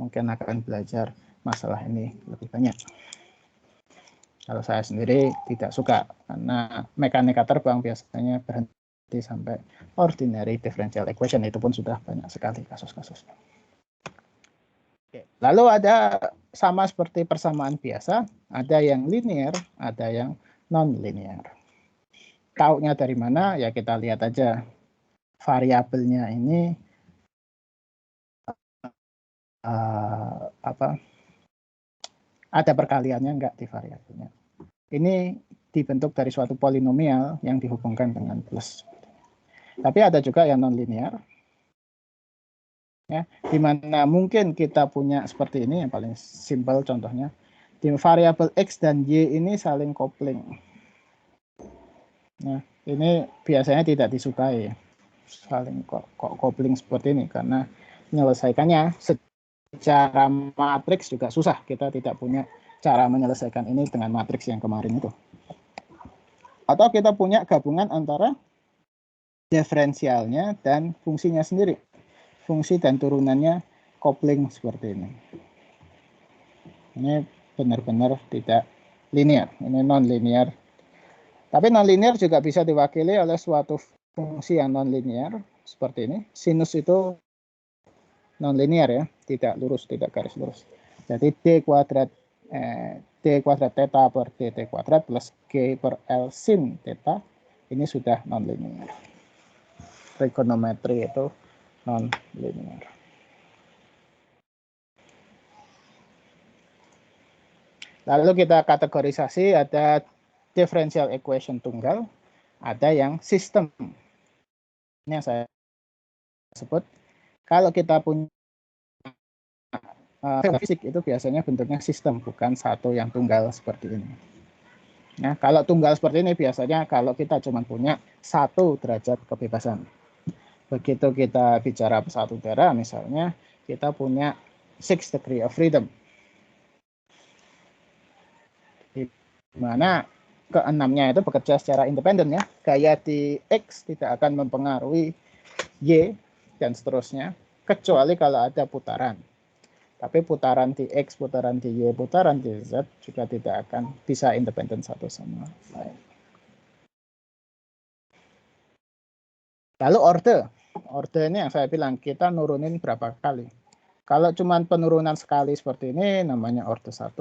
Speaker 1: mungkin akan belajar masalah ini lebih banyak. Kalau saya sendiri tidak suka, karena mekanika terbang biasanya berhenti sampai ordinary differential equation, itu pun sudah banyak sekali kasus-kasusnya. Lalu ada sama seperti persamaan biasa, ada yang linear, ada yang non-linear. Taunya dari mana? Ya kita lihat aja variabelnya ini ada perkaliannya enggak di variabelnya. Ini dibentuk dari suatu polinomial yang dihubungkan dengan plus. Tapi ada juga yang non-linear, ya, di mana mungkin kita punya seperti ini, yang paling simpel contohnya, di variabel X dan Y ini saling kopling. Nah, ini biasanya tidak disukai saling kopling seperti ini, karena menyelesaikannya secara matriks juga susah. Kita tidak punya cara menyelesaikan ini dengan matriks yang kemarin itu. Atau kita punya gabungan antara diferensialnya dan fungsinya sendiri. Fungsi dan turunannya kopling seperti ini. Ini benar-benar tidak linear, ini non-linear. Tapi non-linear juga bisa diwakili oleh suatu fungsi yang non-linear seperti ini. Sinus itu non-linear ya, tidak lurus, tidak garis lurus. Jadi d kuadrat theta per dt kuadrat plus g per L sin theta ini sudah non-linear. Trigonometri itu non-linear. Lalu kita kategorisasi, ada differential equation tunggal, ada yang sistem. Ini yang saya tersebut. Kalau kita punya fisik itu biasanya bentuknya sistem, bukan satu yang tunggal seperti ini. Nah, kalau tunggal seperti ini biasanya kalau kita cuma punya 1 derajat kebebasan. Begitu kita bicara pesawat udara, misalnya kita punya 6 degree of freedom, di mana keenamnya itu bekerja secara independen ya. Gaya di X tidak akan mempengaruhi Y dan seterusnya, kecuali kalau ada putaran. Tapi putaran di X, putaran di Y, putaran di Z juga tidak akan bisa independen satu sama lain. Lalu orde ini yang saya bilang, kita nurunin berapa kali. Kalau cuma penurunan sekali seperti ini, namanya orde 1.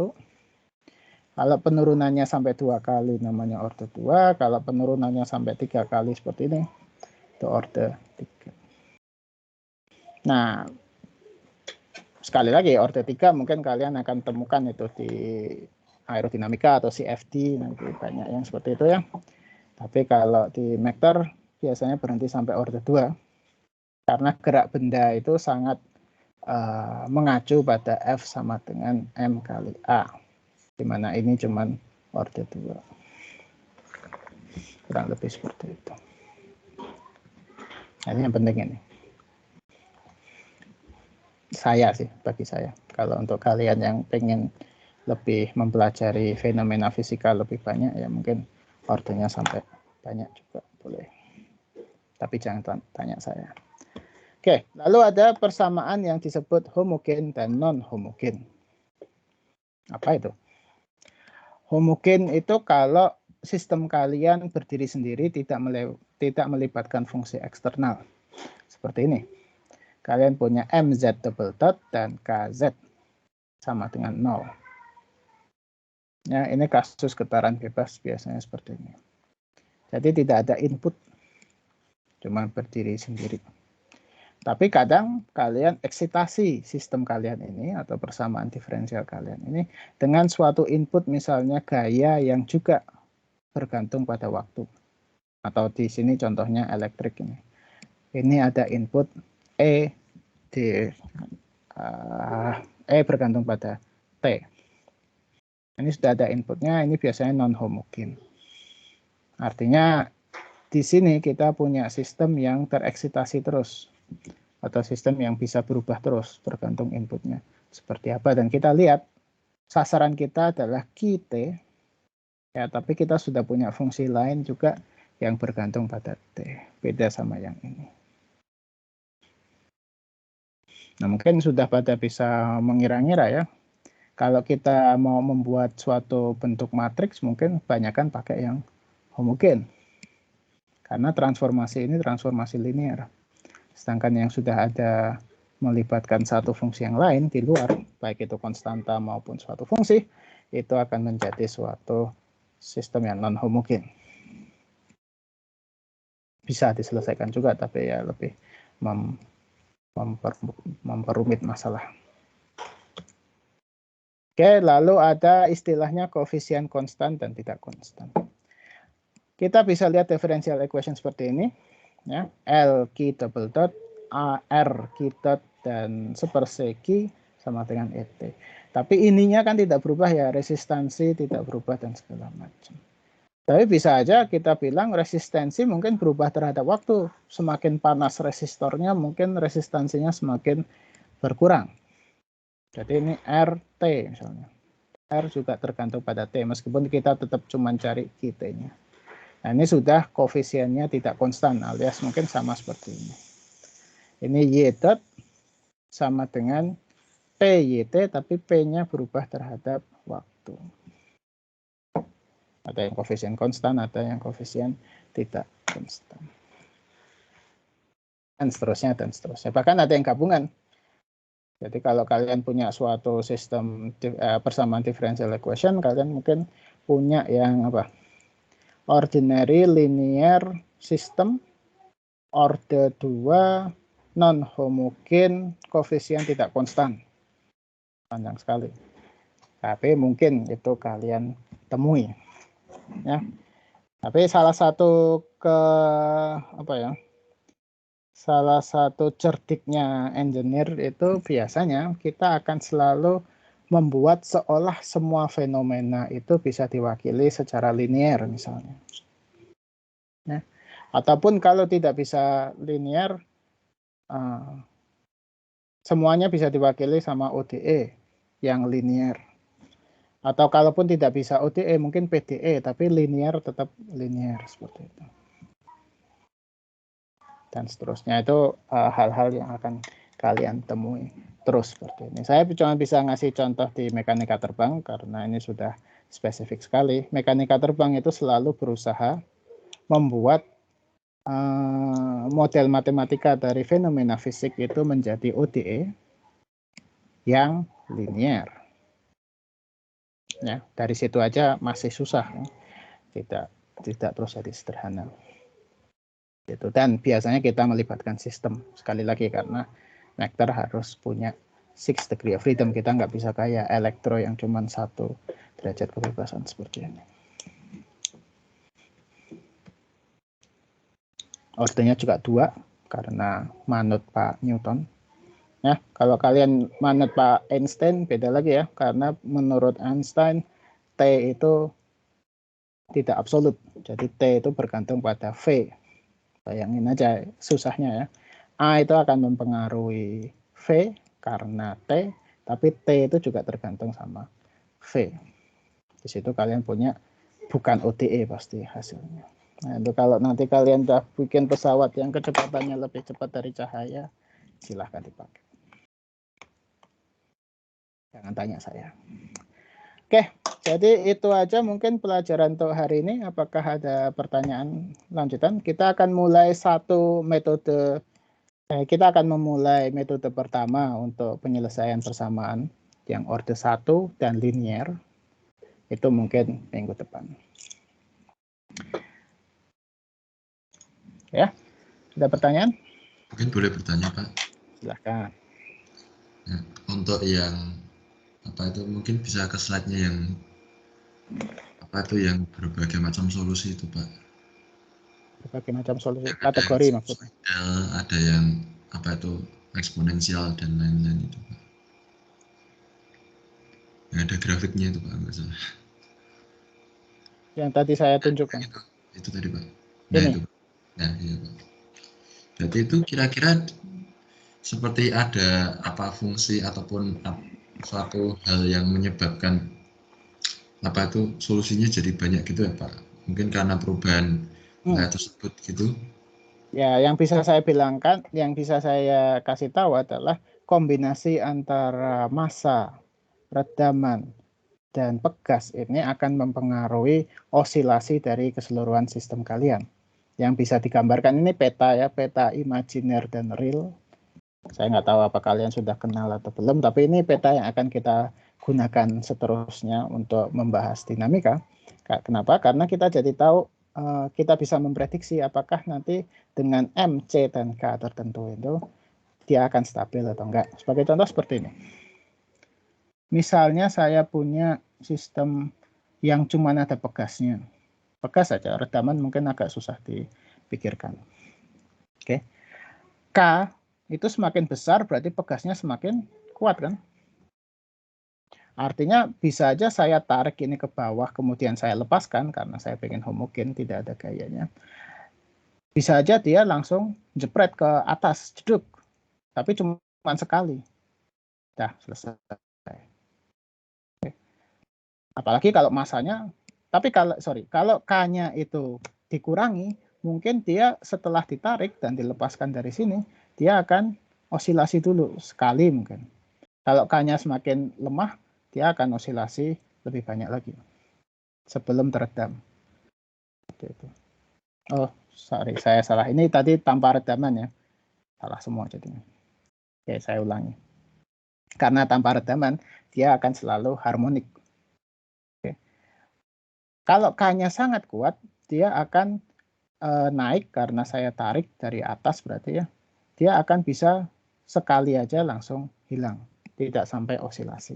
Speaker 1: Kalau penurunannya sampai 2 kali, namanya orde 2. Kalau penurunannya sampai 3 kali seperti ini, itu orde 3. Nah, sekali lagi, orde 3 mungkin kalian akan temukan itu di aerodinamika atau CFD, nanti banyak yang seperti itu ya. Tapi kalau di Mekter biasanya berhenti sampai orde 2, karena gerak benda itu sangat mengacu pada F sama dengan M kali A, di mana ini cuma orde 2. Kurang lebih seperti itu. Nah, ini yang penting ini. Bagi saya, kalau untuk kalian yang pengen lebih mempelajari fenomena fisika lebih banyak, ya mungkin ordenya sampai banyak juga boleh. Tapi jangan tanya saya. Oke, lalu ada persamaan yang disebut homogen dan non-homogen. Apa itu? Homogen itu kalau sistem kalian berdiri sendiri, tidak melibatkan fungsi eksternal. Seperti ini. Kalian punya MZ double dot dan KZ sama dengan 0. Ya, ini kasus getaran bebas biasanya seperti ini. Jadi tidak ada input, cuma berdiri sendiri. Tapi kadang kalian eksitasi sistem kalian ini atau persamaan diferensial kalian ini dengan suatu input, misalnya gaya yang juga bergantung pada waktu. Atau di sini contohnya elektrik ini. Ini ada input E bergantung pada T. Ini sudah ada inputnya, ini biasanya non-homogen. Artinya di sini kita punya sistem yang tereksitasi terus, atau sistem yang bisa berubah terus tergantung inputnya seperti apa. Dan kita lihat sasaran kita adalah QT, ya, tapi kita sudah punya fungsi lain juga yang bergantung pada T, beda sama yang ini. Nah, mungkin sudah pada bisa mengira-ngira ya, kalau kita mau membuat suatu bentuk matriks mungkin kebanyakan pakai yang homogen, karena transformasi ini transformasi linear. Sedangkan yang sudah ada melibatkan satu fungsi yang lain di luar, baik itu konstanta maupun suatu fungsi, itu akan menjadi suatu sistem yang non-homogen. Bisa diselesaikan juga, tapi ya lebih memperumit masalah. Oke, lalu ada istilahnya koefisien konstan dan tidak konstan. Kita bisa lihat differential equation seperti ini, ya, L Q double dot, A R Q dot, dan seperse Q sama dengan ET. Tapi ininya kan tidak berubah ya, resistansi tidak berubah dan segala macam. Tapi bisa aja kita bilang resistensi mungkin berubah terhadap waktu. Semakin panas resistornya, mungkin resistansinya semakin berkurang. Jadi ini RT misalnya. R juga tergantung pada T, meskipun kita tetap cuma cari QT-nya. Nah, ini sudah koefisiennya tidak konstan, alias mungkin sama seperti ini. Ini Y dot sama dengan PYT, tapi P-nya berubah terhadap waktu. Ada yang koefisien konstan, ada yang koefisien tidak konstan. Dan seterusnya, dan seterusnya. Bahkan ada yang gabungan. Jadi kalau kalian punya suatu sistem persamaan differential equation, kalian mungkin punya yang apa? Ordinary linear system, orde 2, non-homogen, koefisien tidak konstan. Panjang sekali. Tapi mungkin itu kalian temui. Ya. Tapi salah satu salah satu cerdiknya engineer itu biasanya kita akan selalu membuat seolah semua fenomena itu bisa diwakili secara linear misalnya. Ya. Ataupun kalau tidak bisa linear, semuanya bisa diwakili sama ODE yang linear. Atau kalaupun tidak bisa ODE mungkin PDE, tapi linear tetap linear seperti itu. Dan seterusnya itu hal-hal yang akan kalian temui terus seperti ini. Saya cuma bisa ngasih contoh di mekanika terbang karena ini sudah spesifik sekali. Mekanika terbang itu selalu berusaha membuat model matematika dari fenomena fisik itu menjadi ODE yang linear. Ya, dari situ aja masih susah, ya. Tidak terus jadi sederhana. Gitu. Dan biasanya kita melibatkan sistem sekali lagi karena vektor harus punya 6 degree of freedom. Kita nggak bisa kayak elektro yang cuma 1 derajat kebebasan seperti ini. Ordenya juga 2 karena manut Pak Newton. Ya, kalau kalian manut Pak Einstein beda lagi ya, karena menurut Einstein T itu tidak absolut. Jadi T itu bergantung pada V. Bayangin aja susahnya ya. A itu akan mempengaruhi V karena T, tapi T itu juga tergantung sama V. Di situ kalian punya bukan ODE pasti hasilnya. Nah, itu kalau nanti kalian udah bikin pesawat yang kecepatannya lebih cepat dari cahaya, silahkan dipakai. Jangan tanya saya. Oke, jadi itu aja mungkin pelajaran untuk hari ini. Apakah ada pertanyaan lanjutan? Kita akan mulai satu metode. Kita akan memulai metode pertama untuk penyelesaian persamaan yang orde 1 dan linear. Itu mungkin minggu depan. Ya, ada pertanyaan?
Speaker 3: Mungkin boleh bertanya, Pak.
Speaker 1: Silahkan.
Speaker 3: Nah, untuk yang apa itu mungkin bisa ke slide-nya yang apa itu yang berbagai macam solusi itu, Pak.
Speaker 1: Berbagai macam solusi
Speaker 3: Yang
Speaker 1: kategori maksudnya.
Speaker 3: Ada yang apa itu eksponensial dan lain-lain itu, Pak. Yang ada grafiknya itu, Pak, enggak salah.
Speaker 1: Yang tadi saya tunjukkan.
Speaker 3: Itu tadi, Pak.
Speaker 1: Nah, ini.
Speaker 3: Itu. Nah, iya, Pak. Berarti itu kira-kira seperti ada apa fungsi ataupun suatu hal yang menyebabkan apa itu solusinya jadi banyak gitu ya, Pak? Mungkin karena perubahan tersebut gitu.
Speaker 1: Ya, yang bisa saya bilangkan, yang bisa saya kasih tahu adalah kombinasi antara massa, redaman, dan pegas ini akan mempengaruhi osilasi dari keseluruhan sistem kalian. Yang bisa digambarkan ini peta ya, peta imajiner dan real. Saya nggak tahu apa kalian sudah kenal atau belum, tapi ini peta yang akan kita gunakan seterusnya untuk membahas dinamika. Kenapa? Karena kita jadi tahu, kita bisa memprediksi apakah nanti dengan M, C, dan K tertentu itu dia akan stabil atau enggak. Sebagai contoh seperti ini. Misalnya saya punya sistem yang cuma ada pegasnya. Pegas saja, redaman mungkin agak susah dipikirkan. Oke. K itu semakin besar berarti pegasnya semakin kuat kan? Artinya bisa aja saya tarik ini ke bawah kemudian saya lepaskan karena saya pengen homogen, tidak ada gayanya. Bisa aja dia langsung jepret ke atas, jeduk. Tapi cuma sekali. Dah, selesai. Apalagi kalau masanya, tapi kalau K-nya itu dikurangi, mungkin dia setelah ditarik dan dilepaskan dari sini, dia akan osilasi dulu sekali mungkin. Kalau K-nya semakin lemah, dia akan osilasi lebih banyak lagi sebelum teredam. Itu. Oh, sorry, saya salah. Ini tadi tanpa redaman ya. Salah semua jadinya. Oke, saya ulangi. Karena tanpa redaman, dia akan selalu harmonik. Kalau K-nya sangat kuat, dia akan naik karena saya tarik dari atas berarti ya. Dia akan bisa sekali aja langsung hilang, tidak sampai osilasi.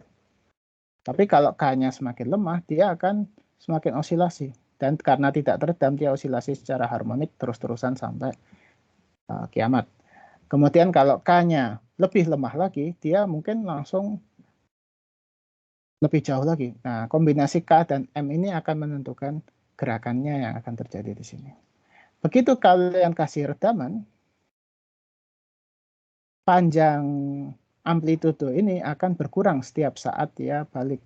Speaker 1: Tapi kalau K-nya semakin lemah, dia akan semakin osilasi. Dan karena tidak teredam, dia osilasi secara harmonik terus-terusan sampai kiamat. Kemudian kalau K-nya lebih lemah lagi, dia mungkin langsung lebih jauh lagi. Nah, kombinasi K dan M ini akan menentukan gerakannya yang akan terjadi di sini. Begitu kalian kasih redaman, panjang amplitudo ini akan berkurang setiap saat dia balik,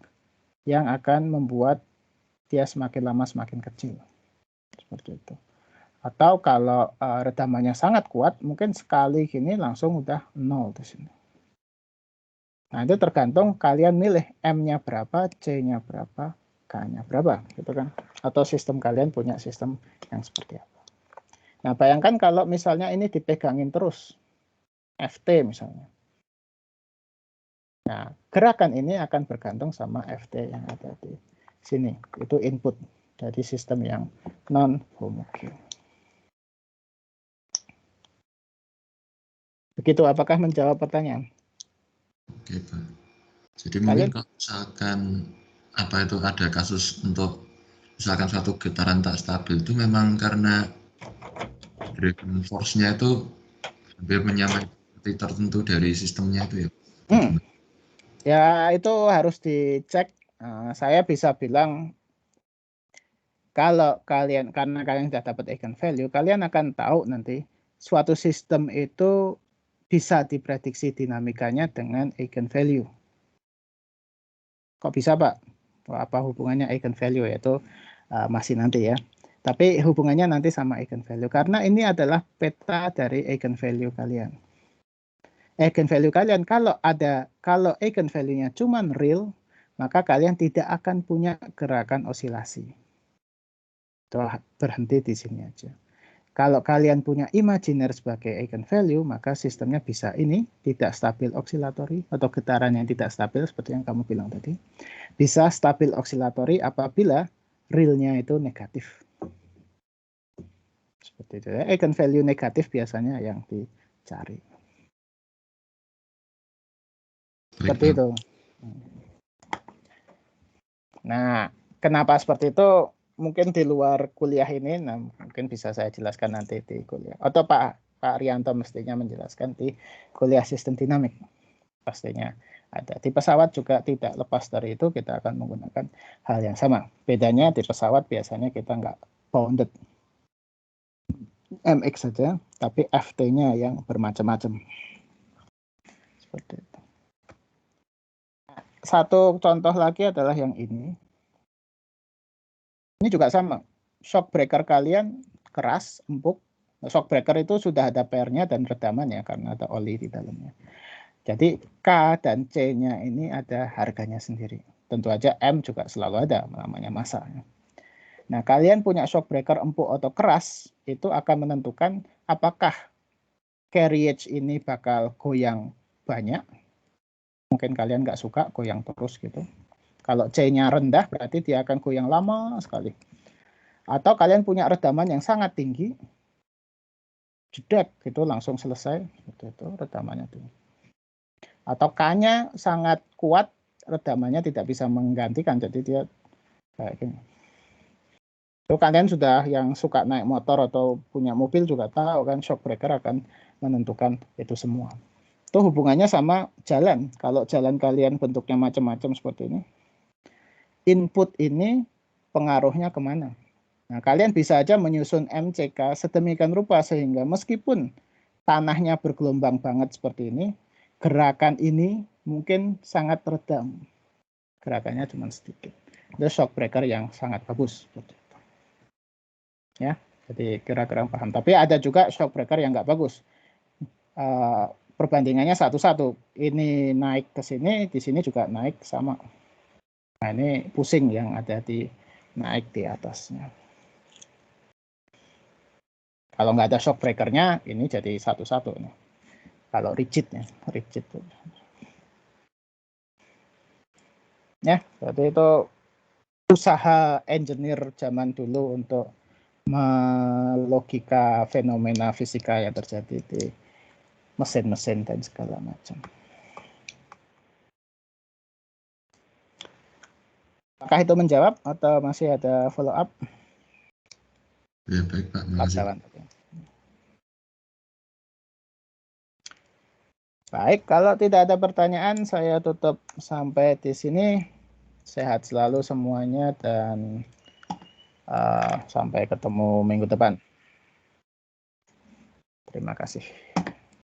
Speaker 1: yang akan membuat dia semakin lama semakin kecil. Seperti itu. Atau kalau redamannya sangat kuat, mungkin sekali gini langsung udah 0 di sini. Nah, itu tergantung kalian milih M-nya berapa, C-nya berapa, K-nya berapa, gitu kan? Atau sistem kalian punya sistem yang seperti apa. Nah, bayangkan kalau misalnya ini dipegangin terus, FT misalnya. Nah, gerakan ini akan bergantung sama FT yang ada di sini. Itu input dari sistem yang non-homogen. Begitu, apakah menjawab pertanyaan?
Speaker 3: Oke, Pak. Jadi mungkin kalau misalkan itu ada kasus untuk misalkan suatu getaran tak stabil itu memang karena driving force-nya itu hampir menyamai tertentu dari sistemnya itu ya.
Speaker 1: Ya, itu harus dicek. Saya bisa bilang kalau kalian, karena kalian sudah dapat eigenvalue, kalian akan tahu nanti suatu sistem itu bisa diprediksi dinamikanya dengan eigenvalue. Kok bisa, Pak? Apa hubungannya eigenvalue? Yaitu masih nanti ya. Tapi hubungannya nanti sama eigenvalue. Karena ini adalah peta dari eigenvalue kalian. Eigenvalue kalian, kalau eigenvalue-nya cuma real, maka kalian tidak akan punya gerakan osilasi. Itu berhenti di sini aja. Kalau kalian punya imajiner sebagai eigenvalue, maka sistemnya bisa ini tidak stabil oscillatory atau getaran yang tidak stabil seperti yang kamu bilang tadi. Bisa stabil oscillatory apabila realnya itu negatif. Seperti itu ya. Eigenvalue negatif biasanya yang dicari. Seperti itu. Nah, kenapa seperti itu? Mungkin di luar kuliah ini, nah mungkin bisa saya jelaskan nanti di kuliah. Atau Pak Rianto mestinya menjelaskan di kuliah sistem dinamik. Pastinya ada. Di pesawat juga tidak lepas dari itu, kita akan menggunakan hal yang sama. Bedanya di pesawat biasanya kita nggak bounded MX saja, tapi FT-nya yang bermacam-macam. Seperti itu. Satu contoh lagi adalah yang ini. Ini juga sama. Shock breaker kalian keras, empuk. Shock breaker itu sudah ada pair-nya dan redamannya karena ada oli di dalamnya. Jadi K dan C-nya ini ada harganya sendiri. Tentu aja M juga selalu ada, namanya massa. Nah, kalian punya shock breaker empuk atau keras, itu akan menentukan apakah carriage ini bakal goyang banyak. Mungkin kalian nggak suka goyang terus gitu. Kalau C-nya rendah, berarti dia akan goyang lama sekali. Atau kalian punya redaman yang sangat tinggi, jedek gitu langsung selesai, itu redamannya tinggi. Atau K-nya sangat kuat, redamannya tidak bisa menggantikan, jadi dia kayak gini. Itu kalian sudah yang suka naik motor atau punya mobil juga tahu kan, shock breaker akan menentukan itu semua. Itu hubungannya sama jalan. Kalau jalan kalian bentuknya macam-macam seperti ini, input ini pengaruhnya kemana? Nah, kalian bisa aja menyusun MCK sedemikian rupa sehingga meskipun tanahnya bergelombang banget seperti ini, gerakan ini mungkin sangat redam. Gerakannya cuma sedikit. Itu shock breaker yang sangat bagus. Ya, jadi kira-kira paham. Tapi ada juga shock breaker yang nggak bagus. Perbandingannya satu-satu. Ini naik ke sini, di sini juga naik sama. Nah, ini pusing yang ada di naik di atasnya. Kalau nggak ada shock breakernya, ini jadi satu-satu. Kalau rigidnya, rigid. Ya, jadi itu usaha engineer zaman dulu untuk melogika fenomena fisika yang terjadi di mesin-mesin dan segala macam. Apakah itu menjawab atau masih ada follow up?
Speaker 3: Ya baik Pak, terima kasih.
Speaker 1: Baik, kalau tidak ada pertanyaan, saya tutup sampai di sini. Sehat selalu semuanya dan sampai ketemu minggu depan. Terima kasih.